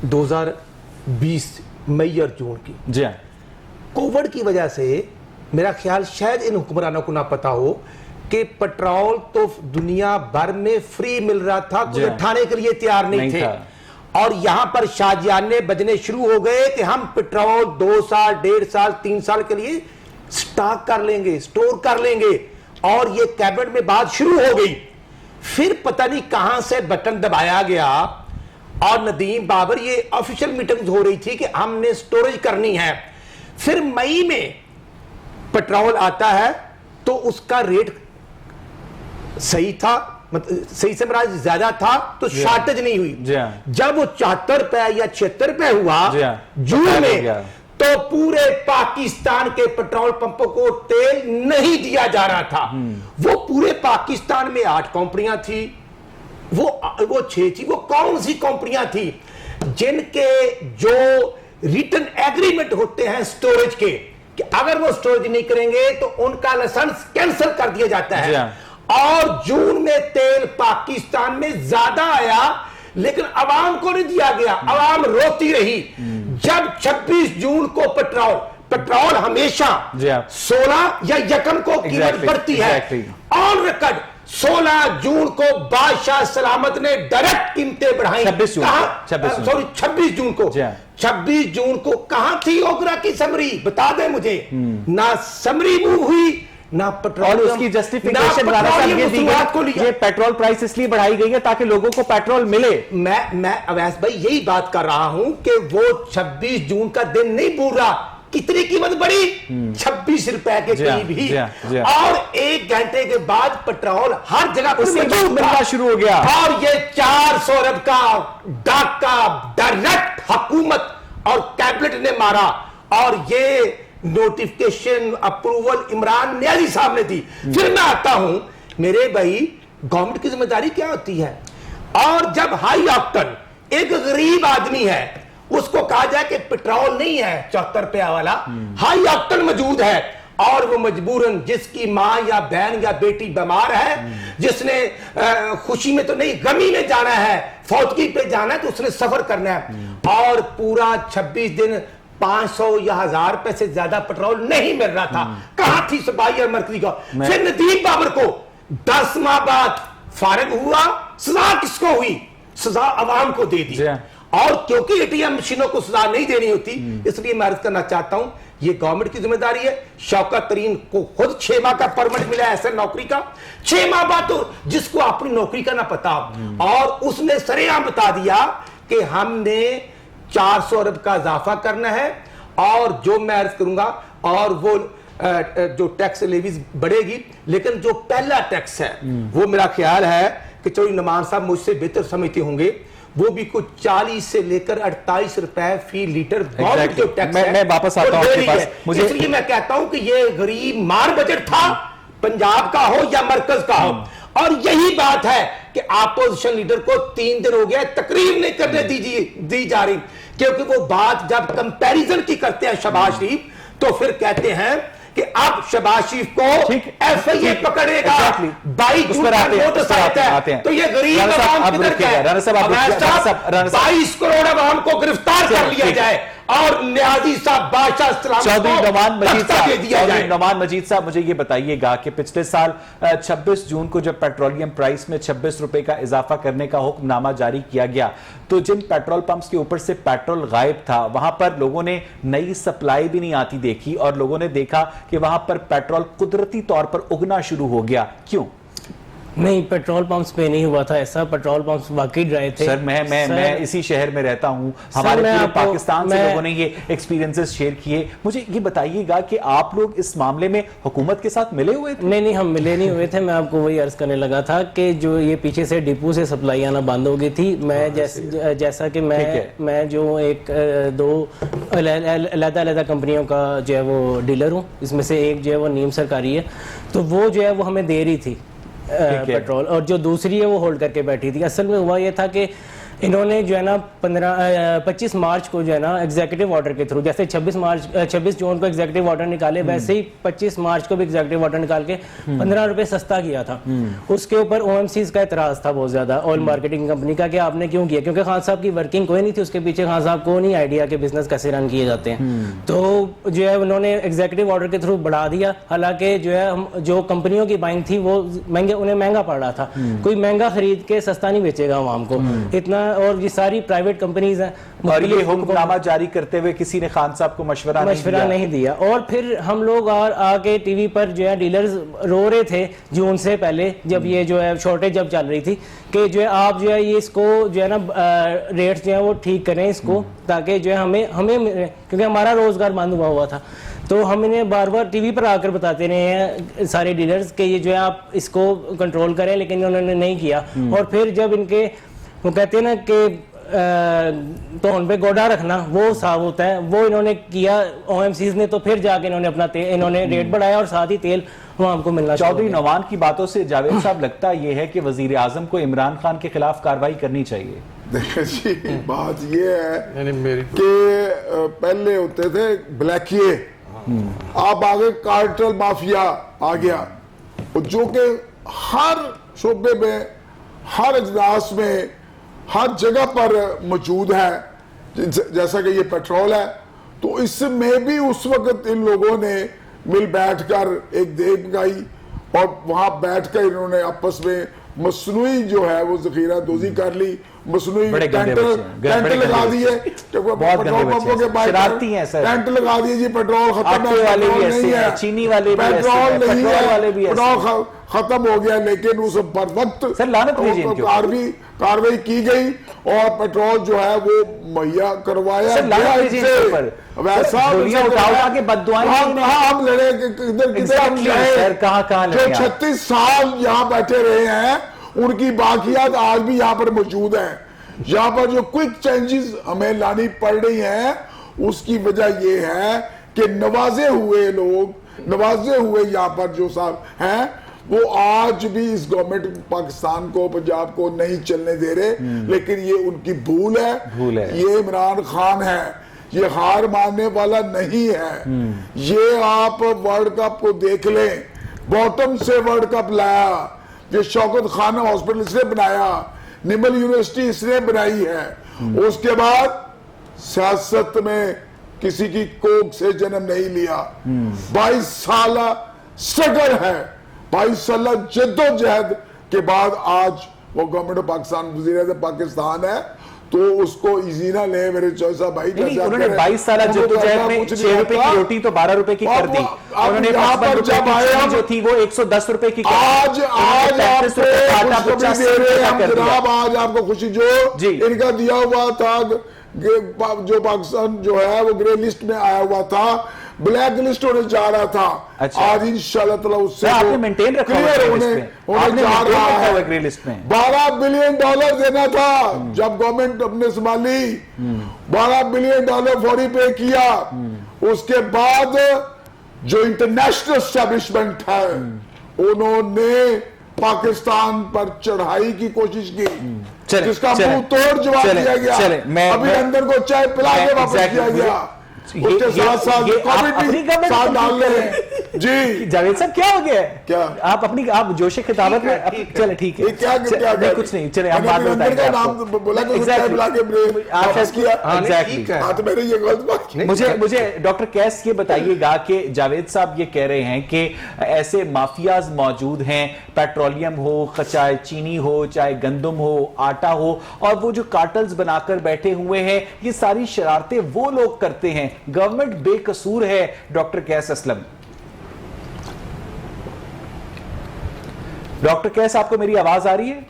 2020 मई और जून की। जी हाँ। कोविड की वजह से मेरा ख्याल शायद इन हुक्मरानों को ना पता हो कि पेट्रोल तो दुनिया भर में फ्री मिल रहा था, कोई उठाने के लिए तैयार नहीं थे, और यहां पर शाजियाने बजने शुरू हो गए कि हम पेट्रोल 2 साल 1.5 साल 3 साल के लिए स्टॉक कर लेंगे, स्टोर कर लेंगे, और ये कैबिनेट में बात शुरू हो गई। फिर पता नहीं कहां से बटन दबाया गया, और नदीम बाबर, ये ऑफिशियल मीटिंग्स हो रही थी कि हमने स्टोरेज करनी है। फिर मई में पेट्रोल आता है तो उसका रेट सही था, मतलब सही से मेरा ज्यादा था, तो शॉर्टेज नहीं हुई। जब वो 74 रुपए या 76 रुपए हुआ जून में, तो पूरे पाकिस्तान के पेट्रोल पंपों को तेल नहीं दिया जा रहा था। वो पूरे पाकिस्तान में 8 कंपनियां थी, वो 6 थी। वो कौन सी कंपनियां थी जिनके जो रिटन एग्रीमेंट होते हैं स्टोरेज के, कि अगर वो स्टोरेज नहीं करेंगे तो उनका लाइसेंस कैंसिल कर दिया जाता है। और जून में तेल पाकिस्तान में ज्यादा आया, लेकिन अवाम को नहीं दिया गया, अवाम रोती रही। जब 26 जून को पेट्रोल हमेशा 16 या यकम को कीमत बढ़ती है, ऑन रिकॉर्ड 16 जून को बादशाह सलामत ने डायरेक्ट कीमतें बढ़ाई। 26 जून को 26 जून को कहां थी ओगरा की समरी, बता दे मुझे। ना समरी मूव हुई, ना पेट्रोल। और उसकी जस्टिफिकेशन राणा साहब ये दी गई, ये पेट्रोल प्राइस इसलिए बढ़ाई गई है ताकि लोगों को पेट्रोल मिले। मैं अवैस भाई यही बात कर रहा हूं कि वो 26 जून का दिन नहीं भूल रहा। कितनी कीमत बढ़ी? 26 रुपए के करीब ही। और 1 घंटे के बाद पेट्रोल हर जगह पर मिलना शुरू हो गया, और ये 400 अरब का डाका डायरेक्ट हुकूमत और कैबिनेट ने मारा, और ये नोटिफिकेशन अप्रूवल इमरान नियाजी साहब ने दी। फिर मैं आता हूं, मेरे भाई गवर्नमेंट की जिम्मेदारी क्या होती है? और जब हाई ऑक्टेन एक गरीब आदमी है, उसको कहा जाए कि पेट्रोल नहीं है 74 रुपया वाला, हाई ऑक्टेन मौजूद है, और वो मजबूरन जिसकी मां या बहन या बेटी बीमार है, जिसने खुशी में तो नहीं गमी में जाना है, फौतगी पे जाना है, तो उसने सफर करना है, और पूरा 26 दिन 500 या 1000 रुपए से ज्यादा पेट्रोल नहीं मिल रहा था। कहां थी सफाई और मरकजी का? फिर नदीम बाबर को 10 माह बाद फारिग हुआ, सजा किसको हुई? सजा अवाम को दे दी। और क्योंकि एटीएम मशीनों को सजा नहीं देनी होती, इसलिए मैं अर्ज करना चाहता हूं, ये गवर्नमेंट की जिम्मेदारी है। शौकत तरीन को खुद 6 माह का परमिट मिला ऐसे नौकरी का, 6 माह बाद तो जिसको अपनी नौकरी का ना पता, और उसने सरेआम बता दिया कि हमने 400 अरब का इजाफा करना है, और जो मैं अर्ज करूंगा, और वो जो टैक्स लेवीज बढ़ेगी, लेकिन जो पहला टैक्स है वो मेरा ख्याल है कि चौधरी नुमान साहब मुझसे बेहतर समझते होंगे, वो भी कुछ 40 से लेकर 48 रुपए फी लीटर जो टैक्स है। मैं वापस आता हूं आपके पास। मुझे इसलिए मैं कहता हूं कि ये गरीब मार बजट था, पंजाब का हो या मरकज का हो। और यही बात है कि अपोजिशन लीडर को 3 दिन हो गया तकरीर नहीं करने दी जा रही, क्योंकि वो बात जब कंपैरिजन की करते हैं शहबाज शरीफ, तो फिर कहते हैं कि अब शहबाज शरीफ को एफआईए पकड़ेगा। 22 जून का नोटिस आते हैं, तो ये गरीब आवाम किधर गए? 22 करोड़ आवाम को गिरफ्तार कर लिया जाए, और न्याजी साहब बादशाह चौधरी नुमान मजीद साहब, मुझे ये बताइएगा कि पिछले साल 26 जून को जब पेट्रोलियम प्राइस में 26 रुपए का इजाफा करने का हुक्मनामा जारी किया गया, तो जिन पेट्रोल पंप्स के ऊपर से पेट्रोल गायब था, वहां पर लोगों ने नई सप्लाई भी नहीं आती देखी, और लोगों ने देखा कि वहां पर पेट्रोल कुदरती तौर पर उगना शुरू हो गया। क्यों? नहीं, पेट्रोल पंप्स पे नहीं हुआ था ऐसा, पेट्रोल पंप्स वाकई ड्राई थे। सर मैं इसी शहर में रहता हूं, हमारे पूरे पाकिस्तान से लोगों ने ये एक्सपीरियंसेस शेयर किए। मुझे ये बताइएगा कि आप लोग इस मामले में हुकूमत के साथ मिले हुए थे? नहीं, हम मिले नहीं हुए थे। मैं आपको वही अर्ज करने लगा था कि जो ये पीछे से डिपो से सप्लाई आना बंद हो गई थी। मैं जैसा कि मैं जो एक दो अलग-अलग कंपनियों का जो है वो डीलर हूँ, इसमें से एक जो है वो नीम सरकारी है, तो वो जो है वो हमें दे रही थी पेट्रोल, और जो दूसरी है वो होल्ड करके बैठी थी। असल में हुआ ये था कि इन्होंने जो है ना 25 मार्च को जो है ना एग्जीक्यूटिव ऑर्डर के थ्रू, जैसे 26 जून को एग्जीक्यूटिव ऑर्डर निकाले, वैसे ही 25 मार्च को भी एग्जीक्यूटिव ऑर्डर निकाल के 15 रुपए सस्ता किया था। उसके ऊपर ओएमसीज का एतराज था बहुत ज्यादा, ऑयल मार्केटिंग कंपनी का, कि आपने क्यों किया, क्योंकि खान साहब की वर्किंग कोई नहीं थी उसके पीछे, खान साहब को नहीं आइडिया कि बिजनेस कैसे रन किए जाते हैं। तो जो है उन्होंने एग्जीक्यूटिव ऑर्डर के थ्रू बढ़ा दिया, हालांकि जो है जो कंपनियों की बाइंग थी वो उन्हें महंगा पड़ रहा था। कोई महंगा खरीद के सस्ता नहीं बेचेगा आवाम को इतना, और ये सारी प्राइवेट कंपनीज हैं। और ये हुक्मनामा जारी करते हुए किसी ने खान साहब को मशवरा नहीं दिया। और फिर हम लोग आके टीवी पर जो है डीलर्स रो रहे थे जून से पहले, जब ये जो है शॉर्टेज जब चल रही थी, कि जो है आप जो है ये इसको जो है ना रेट्स जो है वो ठीक करें इसको, ताकि जो है हमें क्योंकि हमारा रोजगार बंद हुआ था। तो हम इन्हें बार बार टीवी पर आकर बताते रहे हैं सारे डीलर्स कि ये जो है आप इसको कंट्रोल करें, लेकिन उन्होंने नहीं किया। और फिर जब इनके वो कहते हैं ना कि तो उन पे गोडा रखना वो साफ होता है, वो इन्होंने किया ओएमसीज ने, तो फिर जाके इन्होंने रेट बढ़ाया और साथ ही तेल आवाम को मिलना। चौधरी नौमान की बातों से जावेद साहब लगता ये है कि वजीर आजम को इमरान खान के खिलाफ कार्रवाई करनी चाहिए। देखिए जी, बात ये है कि पहले होते थे ब्लैकिए, आप आगे कार्टेल माफिया आ गया, जो कि हर शोबे में, हर इजलास में, हर जगह पर मौजूद है। जैसा कि ये पेट्रोल है, तो इसमें भी उस वक्त इन लोगों ने मिल बैठकर एक देख मंगाई, और वहां बैठकर इन्होंने आपस में मसनूई जो है वो जखीरा दोजी कर ली, मसनूई टेंट लगा दिए, टेंट लगा दिए जी, पेट्रोल खत्म है, चीनी वाले पेट्रोल नहीं है, पेट्रोल खत्म हो गया। लेकिन उस पर वक्त कार्रवाई की गई और पेट्रोल जो है वो मुहैया करवाया गया। वैसा हम लड़े जो 36 साल यहाँ बैठे रहे हैं, उनकी बाकियात आज भी यहाँ पर मौजूद है। यहाँ पर जो क्विक चेंजेस हमें लानी पड़ रही हैं, उसकी वजह यह है कि नवाजे हुए लोग, नवाजे हुए यहाँ पर जो साहब हैं, वो आज भी इस गवर्नमेंट पाकिस्तान को, पंजाब को नहीं चलने दे रहे। लेकिन ये उनकी भूल है। ये इमरान खान है, ये हार मानने वाला नहीं है। ये आप वर्ल्ड कप को देख लें, बॉटम से वर्ल्ड कप लाया, ये शौकत खान हॉस्पिटल इसने बनाया, निमल यूनिवर्सिटी इसने बनाई है। उसके बाद सियासत में किसी की कोख से जन्म नहीं लिया। 22 साल स्ट्रगल है, 22 साल जद्दोजहद के बाद आज वो गवर्नमेंट ऑफ पाकिस्तान, वज़ीर-ए-आज़म पाकिस्तान है। तो उसको इजी ना ले मेरे चौधरी साहब भाई। उन्होंने 22 साल जद्दोजहद में 6 रुपए की रोटी तो 12 रुपए की कर दी। उन्होंने 55 रुपए की जो थी वो 110 रुपए की आज आपको खुशी जो इनका दिया हुआ था, जो पाकिस्तान जो है वो ग्रे लिस्ट में आया हुआ था, ब्लैक लिस्ट होने जा रहा था। अच्छा। आज इंशाल्लाह ताला उससे आपने मेंटेन रखा होने जा रहा है। ग्रे लिस्ट में $12 बिलियन देना था जब गवर्नमेंट अपने संभाली, $12 बिलियन फौरी पे किया। उसके बाद जो इंटरनेशनल एस्टेब्लिशमेंट है, उन्होंने पाकिस्तान पर चढ़ाई की कोशिश की, जिसका मुंह तोड़ जवाब दिया गया। अभिनंदन को चाय पिला के वापस किया गया। उसके साथ साथ डाल रहे जी। जावेद साहब क्या हो गया? क्या आप जोशे खिताबत में चले? ठीक है, क्या नहीं कुछ नहीं, चले हम बात बताएंगे आपको। मुझे डॉक्टर कैस ये बताइएगा कि जावेद साहब ये कह रहे हैं कि ऐसे माफियाज मौजूद हैं, पेट्रोलियम हो, चाहे चीनी हो, चाहे गंदम हो, आटा हो, और वो जो कार्टल्स बनाकर बैठे हुए हैं, ये सारी शरारतें वो लोग करते हैं, गवर्नमेंट बेकसूर है। डॉक्टर कैस असलम डॉक्टर कैस, आपको मेरी आवाज आ रही है?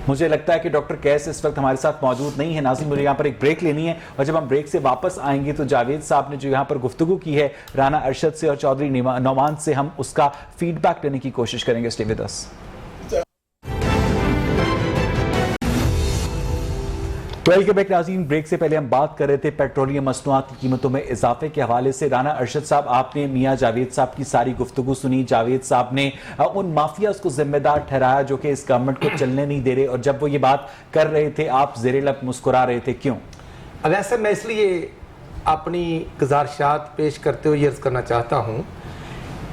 मुझे लगता है कि डॉक्टर कैस इस वक्त हमारे साथ मौजूद नहीं है। नाज़रीन, मुझे यहाँ पर एक ब्रेक लेनी है और जब हम ब्रेक से वापस आएंगे तो जावेद साहब ने जो यहाँ पर गुफ्तगू की है राना अरशद से और चौधरी नौमान से, हम उसका फीडबैक लेने की कोशिश करेंगे। Stay with us. Welcome back नाज़रीन। ब्रेक से पहले हम बात कर रहे थे पेट्रोलियम मसनूआत की कीमतों में इजाफे के हवाले से। राना अरशद साहब, आपने मियां जावेद साहब की सारी गुफ्तगू सुनी। जावेद साहब ने उन माफियाज को जिम्मेदार ठहराया जो कि इस गवर्नमेंट को चलने नहीं दे रहे, और जब वो ये बात कर रहे थे आप ज़ेरे लब मुस्कुरा रहे थे, क्यों? अब ऐसा मैं इसलिए अपनी गुजारिशात पेश करते हुए अर्ज करना चाहता हूँ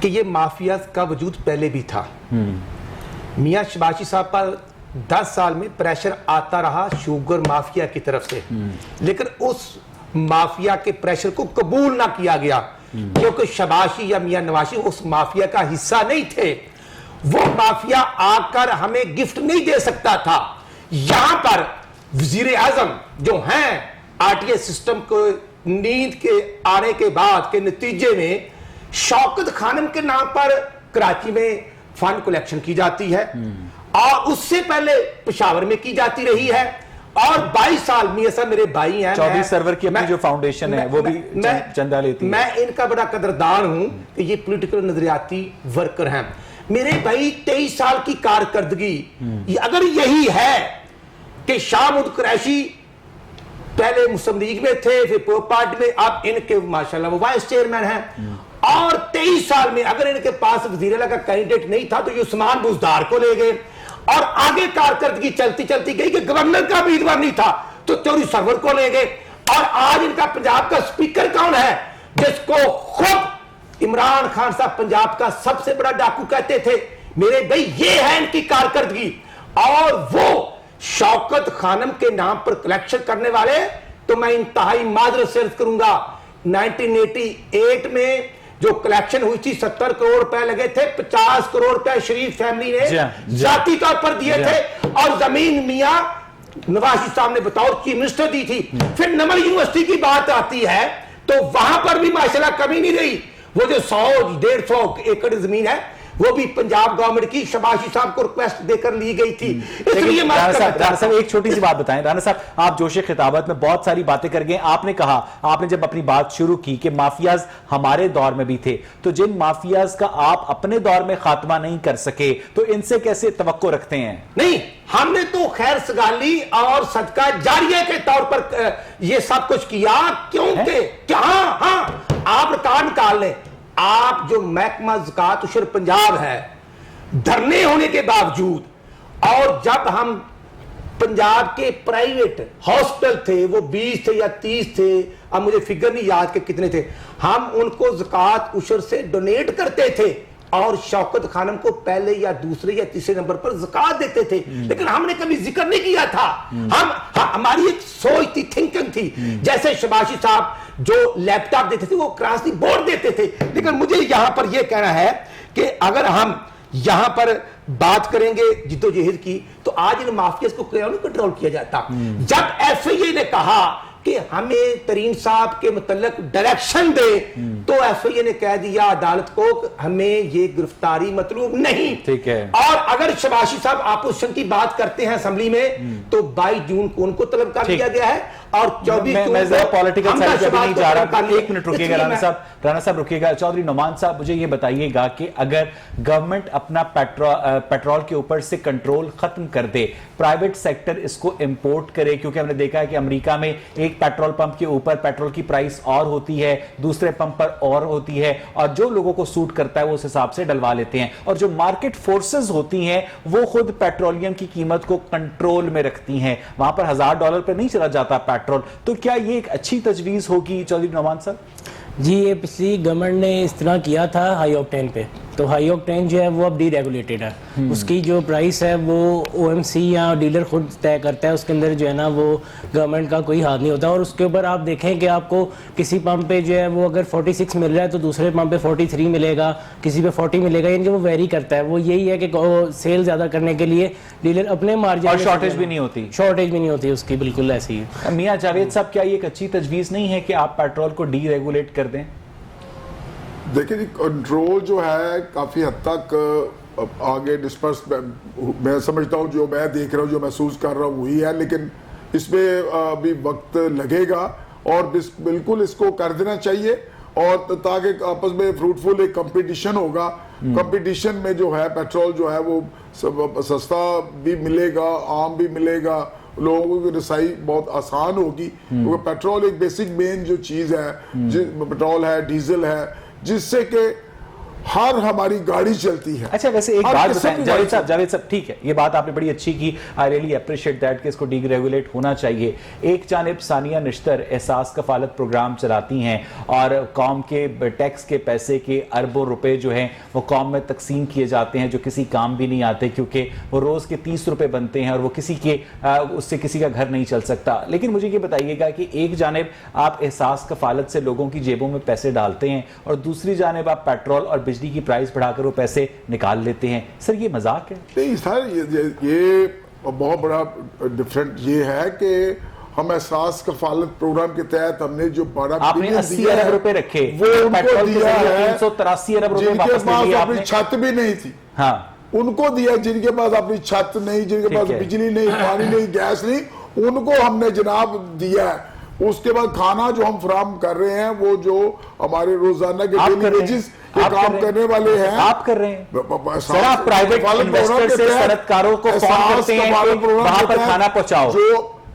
कि ये माफियाज का वजूद पहले भी था। मियां शबाशी साहब पर 10 साल में प्रेशर आता रहा शुगर माफिया की तरफ से, लेकिन उस माफिया के प्रेशर को कबूल ना किया गया क्योंकि शबाशी या मियां नवाशी उस माफिया का हिस्सा नहीं थे। वो माफिया आकर हमें गिफ्ट नहीं दे सकता था। यहां पर वजीर आजम जो हैं, आरटीए सिस्टम को नींद के आने के बाद के नतीजे में शौकत खानम के नाम पर कराची में फंड कलेक्शन की जाती है और उससे पहले पेशावर में की जाती रही है। और 22 साल मियां साहब मेरे भाई हैं, चौधरी सरवर की अपनी जो फाउंडेशन है वो भी चंदा लेती है। मैं इनका बड़ा कदरदान हूं कि ये पॉलिटिकल नजरियाती वर्कर हैं। मेरे भाई 23 साल की कारकर्दगी अगर यही है कि शाह महमूद कुरैशी पहले मुस्लिम लीग में थे, फिर पीपल्स पार्टी में, अब इनके माशाल्लाह वो वाइस चेयरमैन हैं, और 23 साल में अगर इनके पास वजीर आला का कैंडिडेट नहीं था तो ये उस्मान बुजदार को ले गए और आगे कारकर्दगी चलती चलती गई कि गवर्नर का उम्मीदवार नहीं था तो चौधरी सरवर को ले गए। और आज इनका पंजाब का स्पीकर कौन है जिसको खुद इमरान खान साहब पंजाब का सबसे बड़ा डाकू कहते थे। मेरे भाई ये है इनकी कारकर्दगी। और वो शौकत खानम के नाम पर कलेक्शन करने वाले, तो मैं इंतहाई माजरत से अर्ज करूंगा, 1988 में जो कलेक्शन हुई थी 70 करोड़ रुपए लगे थे, 50 करोड़ रुपए शरीफ फैमिली ने जाती तौर पर दिए थे और जमीन मियां नवाज साहब ने बतौर चीफ मिनिस्टर दी थी। फिर नमल यूनिवर्सिटी की बात आती है तो वहां पर भी माशाल्लाह कमी नहीं रही। वो जो 100-150 एकड़ जमीन है वो भी पंजाब गवर्नमेंट की शबाशी साहब को रिक्वेस्ट देकर ली गई थी। इसलिए राना साहब एक छोटी सी बात बताएं। राना साहब, आप जोशे खिताबत में बहुत सारी बातें कर गए। आपने कहा, आपने जब अपनी बात शुरू की कि माफियाज हमारे दौर में भी थे, तो जिन माफियाज का आप अपने दौर में खात्मा नहीं कर सके तो इनसे कैसे तवक्को रखते हैं? नहीं, हमने तो खैर सगाली और सदका जारिया के तौर पर ये सब कुछ किया, क्योंकि क्या हाँ आप रिकॉर्ड निकाल लें। आप जो महकमा ज़कात उशर पंजाब है, धरने होने के बावजूद, और जब हम पंजाब के प्राइवेट हॉस्पिटल थे वो 20 थे या 30 थे, अब मुझे फिगर नहीं याद कि कितने थे, हम उनको ज़कात उशर से डोनेट करते थे और शौकत खानम को पहले या दूसरे या तीसरे नंबर पर ज़कात देते थे। लेकिन हमने कभी जिक्र नहीं किया था। हमारी एक सोच थी, थिंकिंग थी। जैसे शबाशी साहब जो लैपटॉप देते थे वो क्रांति बोर्ड देते थे। लेकिन मुझे यहां पर यह कहना है कि अगर हम यहां पर बात करेंगे जिद्दोजहद की, तो आज इन माफियाज को क्यों नहीं कंट्रोल किया जाता? जब एफआईए ने कहा कि हमें तरीन साहब के मुतल्लिक डायरेक्शन दे, तो एफआईए ने कह दिया अदालत को हमें ये गिरफ्तारी मतलूब नहीं। ठीक है। और अगर शबाशी साहब अपोजिशन की बात करते हैं असेंबली में, तो 22 जून को उनको तलब कर दिया गया है और 24 जून को पॉलिटिकल साइड पे नहीं जा रहा। एक मिनट रुकिएगा राना साहब रुकिएगा। चौधरी नौमान साहब, मुझे ये बताइएगा कि अगर गवर्नमेंट अपना पेट्रोल के ऊपर से कंट्रोल खत्म कर दे, प्राइवेट सेक्टर इसको इंपोर्ट करे, क्योंकि हमने देखा है कि अमेरिका में एक पेट्रोल पंप के ऊपर पेट्रोल की प्राइस और होती है, दूसरे पंप पर और होती है, और जो लोगों को सूट करता है वो उस हिसाब से डलवा लेते हैं, और जो मार्केट फोर्सेस होती हैं वो खुद पेट्रोलियम की कीमत को कंट्रोल में रखती हैं। वहां पर $1000 पर नहीं चला जाता पेट्रोल। तो क्या ये एक अच्छी तजवीज होगी चौधरी नौमान साहब? जी, ये पिछली गवर्नमेंट ने इस तरह किया था हाई ऑक्टेन पे, तो हाई ऑक्टेन जो है वो अब डीरेगुलेटेड है। उसकी जो प्राइस है वो ओएमसी या डीलर खुद तय करता है। उसके अंदर जो है ना वो गवर्नमेंट का कोई हाथ नहीं होता। और उसके ऊपर आप देखें कि आपको किसी पंप पे जो है वो अगर 46 मिल रहा है तो दूसरे पंप पे 43 मिलेगा, किसी पे 40 मिलेगा, यानी कि वो वेरी करता है। वो यही है कि सेल ज़्यादा करने के लिए डीलर अपने मार्जिन, और शॉर्टेज भी नहीं होती, शॉर्टेज भी नहीं होती उसकी, बिल्कुल ऐसी है। मियां जावेद साहब, क्या ये एक अच्छी तजवीज़ नहीं है कि आप पेट्रोल को डीरेगुलेट कर दें? देखिए जी, कंट्रोल जो है काफ़ी हद तक आगे डिस्पर्स मैं समझता हूँ, जो मैं देख रहा हूँ, जो महसूस कर रहा हूँ वही है, लेकिन इसमें अभी वक्त लगेगा और बिल्कुल इसको कर देना चाहिए, और ताकि आपस में फ्रूटफुल एक कंपटीशन होगा। कंपटीशन में जो है पेट्रोल जो है वो सस्ता भी मिलेगा, आम भी मिलेगा, लोगों की रसाई बहुत आसान होगी, क्योंकि पेट्रोल एक बेसिक मेन जो चीज है, पेट्रोल है, डीजल है, जिससे कि हर हमारी गाड़ी चलती है। अच्छा, वैसे एक बात बताएं जावेद साहब, ठीक है, ये बात आपने बड़ी अच्छी की, आई रियली अप्रिशिएट दैट कि इसको डीरेगुलेट होना चाहिए। एक जानिब सानिया निश्तर एहसास कफालत प्रोग्राम चलाती हैं और कौम के टैक्स के पैसे के अरबों रुपए जो हैं वो कौम में तकसीम किए जाते हैं, जो किसी काम भी नहीं आते, क्योंकि वो रोज के 30 रुपए बनते हैं और वो किसी के उससे किसी का घर नहीं चल सकता। लेकिन मुझे ये बताइएगा कि एक जानिब आप एहसास कफालत से लोगों की जेबों में पैसे डालते हैं और दूसरी जानिब आप पेट्रोल और बिजली की प्राइस बढ़ाकर वो पैसे निकाल लेते हैं। सर ये मजाक है? नहीं सर, ये बहुत बड़ा डिफरेंट ये है कि हम एहसास कफालत प्रोग्राम के तहत हमने जो बड़ा आपने 80 अरब रुपए रखे, वो उनको दिया है 383 अरब रुपए जिनके वापस ले पास लिए अपनी आपने। छत भी नहीं थी, हाँ, उनको दिया। जिनके पास अपनी छत नहीं, जिनके पास बिजली नहीं, पानी नहीं, गैस नहीं, उनको हमने जनाब दिया है। उसके बाद खाना जो हम फराहम कर रहे हैं, वो जो हमारे रोजाना के डेली वेजेस के काम करने वाले हैं, आप कर रहे हैं। सर आप प्राइवेट इन्वेस्टर से सनतकारों को फोन करते हैं कि वहां पर खाना पहुंचाओ।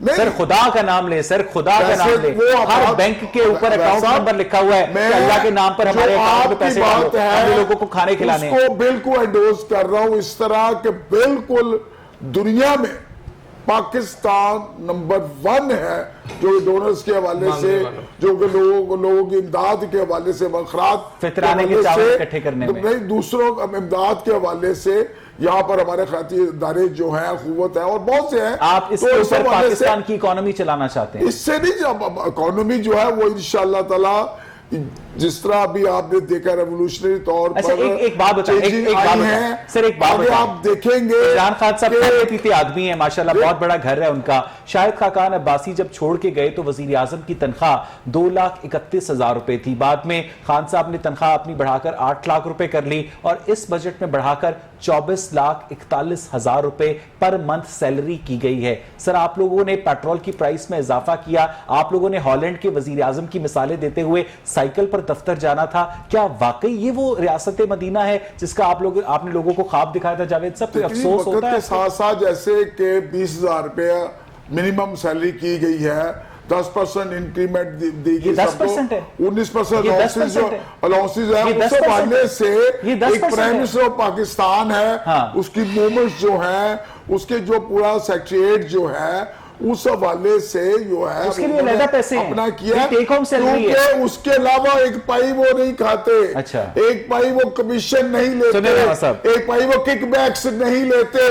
सर खुदा का नाम ले, सर खुदा का नाम ले, हर बैंक के ऊपर अकाउंट नंबर लिखा हुआ है कि अल्लाह के नाम पर हमारे अकाउंट में पैसे डालो, हम लोगों को खाने खिलाने। उसको बिल्कुल एंडोर्स कर रहा हूं इस तरह के, बिल्कुल दुनिया में पाकिस्तान नंबर 1 है जो डोनर्स के हवाले से, जो लोगों की इमदाद के हवाले से, मखरात फितराने के चावल इकट्ठे करने में, नहीं दूसरों इमदाद के हवाले से यहाँ पर हमारे खैराती इदारे जो हैं, हुकूमत है और बहुत से हैं। आप इसके ऊपर पाकिस्तान की इकोनॉमी चलाना चाहते हैं? इससे नहीं, इकोनॉमी जो है वो इंशाअल्लाह ताला जिस तरह अभी आपने देखा रेवोल्यूशनरी तौर पर। अच्छा, एक बात बताएं, सर एक बात बताएं, आप देखेंगे इमरान खान साहब खाते पीते आदमी है माशाल्लाह, बहुत बड़ा घर है उनका। शाहिद खाकान अब्बासी जब छोड़ के गए तो वजीर आजम की तनख्वाह 2,31,000 रुपए थी। बाद में खान साहब ने तनख्वाह अपनी बढ़ाकर 8 लाख रुपए कर ली और इस बजट में बढ़ाकर 24,41,000 रुपए पर मंथ सैलरी की गई है। सर आप लोगों ने पेट्रोल की प्राइस में इजाफा किया, आप लोगों ने हॉलैंड के वजीर आजम की मिसालें देते हुए साइकिल पर दफ्तर जाना था। क्या वाकई ये वो रियासत मदीना है जिसका आपने लोगों को ख्वाब दिखाया था? जावेद साहब, कोई अफसोस होता है? साथ साथ जैसे कि 20,000 रुपया मिनिमम सैलरी की गई है, 10% इंक्रीमेंट दी गई, 10% है, 19% अलाउंसेज है, उस हवाले से एक प्राइम मिनिस्टर ऑफ पाकिस्तान है, हाँ। उसकी मूवमेंट्स जो है, उसके जो पूरा सेक्रेटरिएट जो है, उस हवाले से जो है उसके लिए अलग पैसे अपना किया, टेक होम सैलरी है। उसके अलावा एक पाई वो नहीं खाते, अच्छा, एक पाई वो कमीशन नहीं लेते, एक पाई वो किकबैक्स नहीं लेते,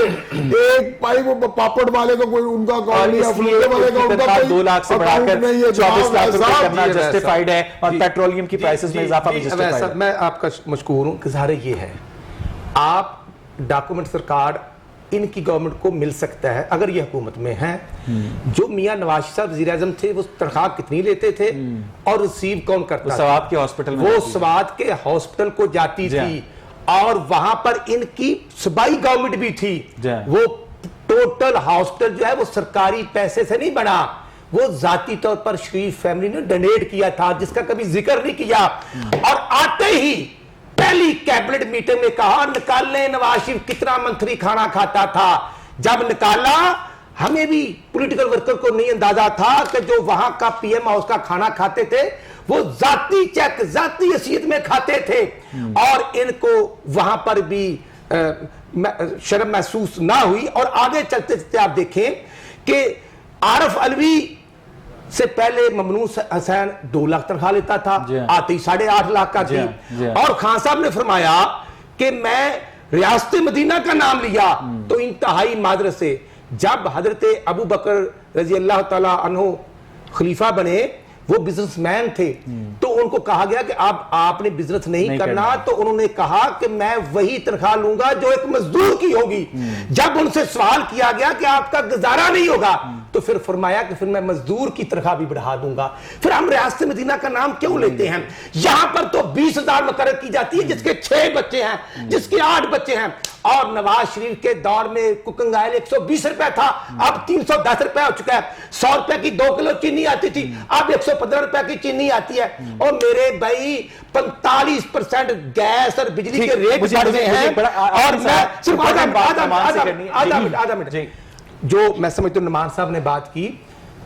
एक पाई वो पापड़ वाले को कोई उनका अकाउंट नहीं, फुलके वाले का उनका 2 लाख से बढ़ाकर 24 लाख रुपए करना जस्टिफाइड है और पेट्रोलियम की प्राइसेस में इजाफा भी जस्टिफाइड है। मैं आपका मशकूर हूं कि ज़ाहिर ये है, आप डॉक्यूमेंट सरकार इनकी गवर्नमेंट को मिल सकता है अगर ये हुकूमत में है। जो मियां नवाज साहब वज़ीर आज़म थे, वो तनख्वाह कितनी लेते थे और रिसीव कौन करता था? सवात के हॉस्पिटल में, वो सवात के हॉस्पिटल को जाती थी और वहां पर इनकी सूबाई गवर्नमेंट भी थी। वो टोटल हॉस्पिटल जो है वो सरकारी पैसे से नहीं बना, वो जाती तौर पर शरीफ फैमिली ने डोनेट किया था, जिसका कभी जिक्र नहीं किया। और आते ही पहली कैबिनेट मीटिंग में कहा, निकाल लें नवाज शरीफ कितना मंत्री खाना खाता था। जब निकाला, हमें भी पॉलिटिकल वर्कर को नहीं अंदाजा था कि जो वहां का पीएम हाउस का खाना खाते थे वो जाती चेक, जाती हैसियत में खाते थे और इनको वहां पर भी शर्म महसूस ना हुई। और आगे चलते चलते आप देखें कि आरिफ अलवी से पहले ममनून हसैन 2 लाख तनख्वाह लेता था, आते ही 8.5 लाख का थी। और खान साहब ने फरमाया कि मैं रियासत मदीना का नाम लिया तो इंतहाई मादरत से। जब हजरत अबू बकर रजी अल्लाह ताला अन्हु खलीफा बने, वो बिजनेसमैन थे, तो उनको कहा गया कि आपने बिजनेस नहीं करना, तो उन्होंने कहा कि मैं वही तनख्वाह लूंगा जो एक मजदूर की होगी। जब उनसे सवाल किया गया कि आपका गुजारा नहीं होगा, तो फिर फरमाया कि फिर मैं मजदूर की तनख्वाह भी बढ़ा दूंगा। फिर हम रियासत मदीना का नाम क्यों लेते हैं? यहां पर तो 20,000 मुकर्रर की जाती है जिसके 6 बच्चे हैं, जिसके 8 बच्चे हैं, और नवाज शरीफ के दौर में कुकिंग ऑयल 120 रुपए था, अब 310 रुपए हो चुका है। 100 रुपए की 2 किलो चीनी आती थी, अब 115 रुपए की चीनी आती है। और मेरे भाई 45% गैस और बिजली के रेट बढ़ गए हैं। और मैं सिर्फ आधा मिनट, जो मैं समझता हूं नुमान साहब ने बात की,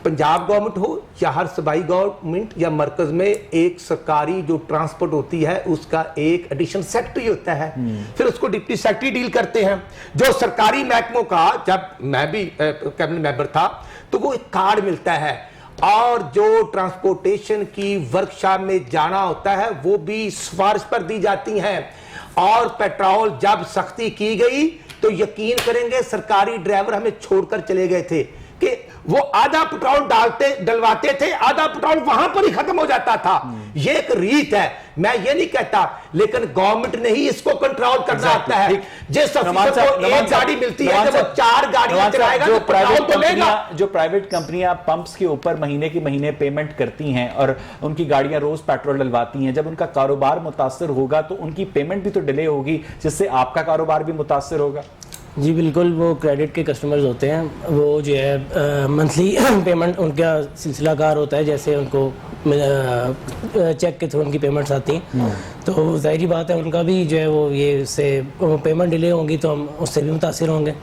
पंजाब गवर्नमेंट हो या हर सूबाई गवर्नमेंट या मरकज में एक सरकारी जो ट्रांसपोर्ट होती है उसका एक एडिशनल सेक्रेटरी होता है, फिर उसको डिप्टी सेक्रेटरी डील करते हैं। जो सरकारी महकमों का, जब मैं भी कैबिनेट मेंबर था तो वो एक कार्ड मिलता है, और जो ट्रांसपोर्टेशन की वर्कशॉप में जाना होता है वो भी सिफारिश पर दी जाती हैं। और पेट्रोल जब सख्ती की गई तो यकीन करेंगे सरकारी ड्राइवर हमें छोड़कर चले गए थे कि वो आधा पेट्रोल डलवाते थे, आधा पेट्रोल वहां पर ही खत्म हो जाता था। ये एक रीत है, मैं ये नहीं कहता, लेकिन गवर्नमेंट ने ही इसको कंट्रोल करना आता है। जिस ऑफिसर को एक गाड़ी मिलती है तो वो 4 गाड़ियां चलाएगा तो पेट्रोल तो लेगा। जो प्राइवेट कंपनियां पंप्स के ऊपर महीने की महीने पेमेंट करती हैं और उनकी गाड़ियां रोज पेट्रोल डलवाती हैं, जब उनका कारोबार मुतासर होगा तो उनकी पेमेंट भी तो डिले होगी, जिससे आपका कारोबार भी मुतासर होगा। जी बिल्कुल, वो क्रेडिट के कस्टमर्स होते हैं, वो जो है मंथली पेमेंट उनका सिलसिलाकार होता है, जैसे उनको चेक के थ्रू उनकी पेमेंट्स आती हैं, तो जाहिर बात है उनका भी जो है वो ये से पेमेंट डिले होंगी तो हम उससे भी मुतासिर होंगे।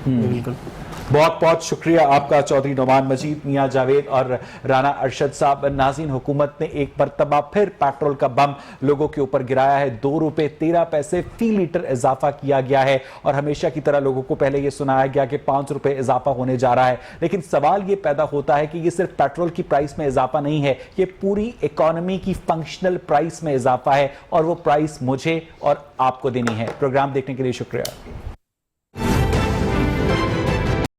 बिल्कुल, बहुत बहुत शुक्रिया आपका चौधरी नुमान मजीद, मियां जावेद और राना अरशद साहब। नाज़रीन, हुकूमत ने एक मरतबा फिर पेट्रोल का बम लोगों के ऊपर गिराया है। 2 रुपए 13 पैसे फी लीटर इजाफा किया गया है और हमेशा की तरह लोगों को पहले यह सुनाया गया कि 5 रुपए इजाफा होने जा रहा है। लेकिन सवाल यह पैदा होता है कि यह सिर्फ पेट्रोल की प्राइस में इजाफा नहीं है, यह पूरी इकोनॉमी की फंक्शनल प्राइस में इजाफा है और वो प्राइस मुझे और आपको देनी है। प्रोग्राम देखने के लिए शुक्रिया।